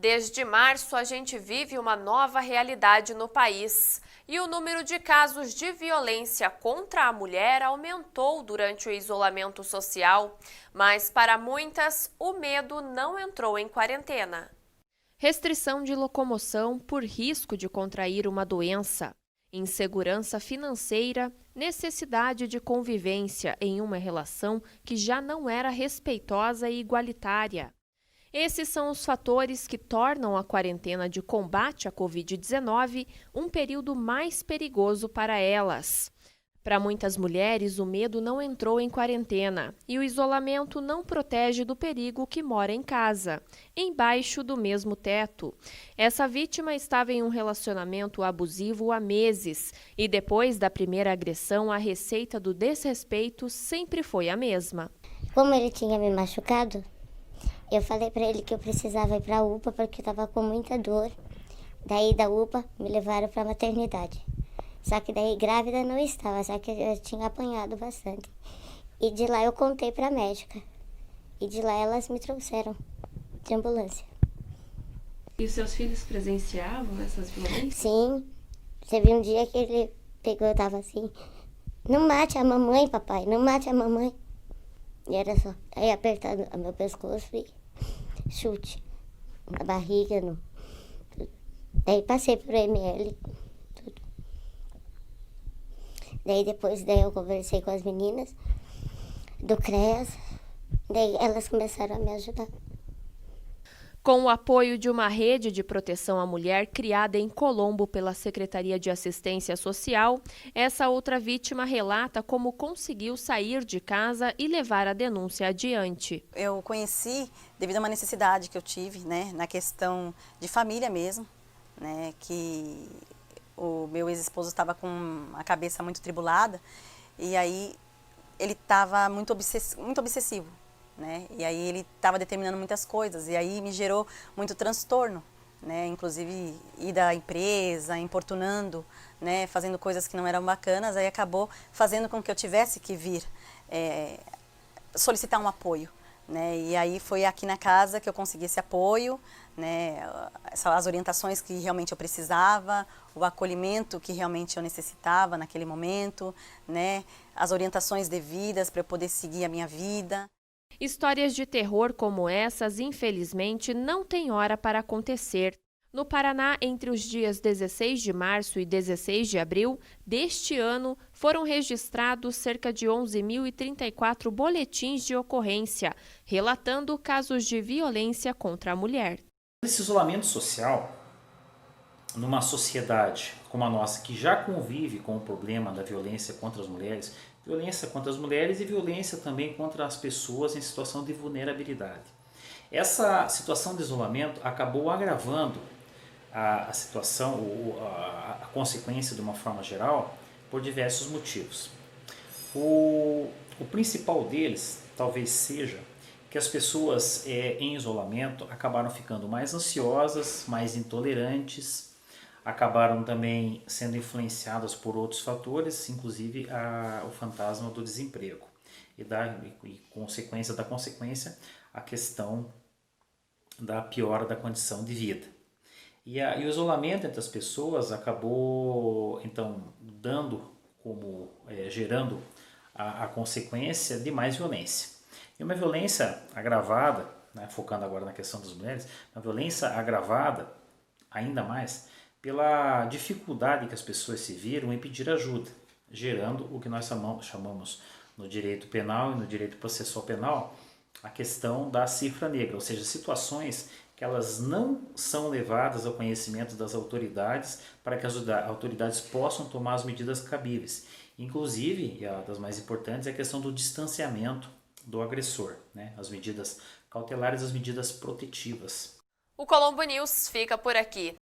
Desde março, a gente vive uma nova realidade no país e o número de casos de violência contra a mulher aumentou durante o isolamento social, mas para muitas, o medo não entrou em quarentena. Restrição de locomoção por risco de contrair uma doença, insegurança financeira, necessidade de convivência em uma relação que já não era respeitosa e igualitária. Esses são os fatores que tornam a quarentena de combate à Covid-19 um período mais perigoso para elas. Para muitas mulheres, o medo não entrou em quarentena e o isolamento não protege do perigo que mora em casa, embaixo do mesmo teto. Essa vítima estava em um relacionamento abusivo há meses e depois da primeira agressão, a receita do desrespeito sempre foi a mesma. Como ele tinha me machucado, eu falei pra ele que eu precisava ir pra UPA porque eu tava com muita dor. Daí da UPA me levaram pra maternidade. Só que daí grávida não estava, só que eu tinha apanhado bastante. E de lá eu contei pra médica. E de lá elas me trouxeram de ambulância. E os seus filhos presenciavam essas violências? Sim, teve um dia que ele pegou, eu tava assim, não mate a mamãe, papai, não mate a mamãe. E era só, aí apertado o meu pescoço e chute na barriga, tudo. Daí passei por ML, tudo. Daí depois eu conversei com as meninas do CREAS, daí elas começaram a me ajudar. Com o apoio de uma rede de proteção à mulher criada em Colombo pela Secretaria de Assistência Social, essa outra vítima relata como conseguiu sair de casa e levar a denúncia adiante. Eu conheci devido a uma necessidade que eu tive, né, na questão de família mesmo, né, que o meu ex-esposo estava com a cabeça muito tribulada e aí ele estava muito obsessivo. Né? E aí ele estava determinando muitas coisas e aí me gerou muito transtorno, né? Inclusive ir da empresa, importunando, né? Fazendo coisas que não eram bacanas, aí acabou fazendo com que eu tivesse que vir solicitar um apoio. Né? E aí foi aqui na casa que eu consegui esse apoio, né? As orientações que realmente eu precisava, o acolhimento que realmente eu necessitava naquele momento, né? As orientações devidas para eu poder seguir a minha vida. Histórias de terror como essas, infelizmente, não têm hora para acontecer. No Paraná, entre os dias 16 de março e 16 de abril deste ano, foram registrados cerca de 11.034 boletins de ocorrência, relatando casos de violência contra a mulher. Esse isolamento social, numa sociedade como a nossa, que já convive com o problema da violência contra as mulheres e violência também contra as pessoas em situação de vulnerabilidade. Essa situação de isolamento acabou agravando a situação, a consequência de uma forma geral, por diversos motivos. O principal deles talvez seja que as pessoas em isolamento acabaram ficando mais ansiosas, mais intolerantes, acabaram também sendo influenciadas por outros fatores, inclusive o fantasma do desemprego e consequência a questão da piora da condição de vida. E o isolamento entre as pessoas acabou então gerando a consequência de mais violência. E uma violência agravada, né, focando agora na questão das mulheres, uma violência agravada ainda mais pela dificuldade que as pessoas se viram em pedir ajuda, gerando o que nós chamamos no direito penal e no direito processual penal a questão da cifra negra, ou seja, situações que elas não são levadas ao conhecimento das autoridades para que as autoridades possam tomar as medidas cabíveis. Inclusive, e a das mais importantes, é a questão do distanciamento do agressor, né? As medidas cautelares, as medidas protetivas. O Colombo News fica por aqui.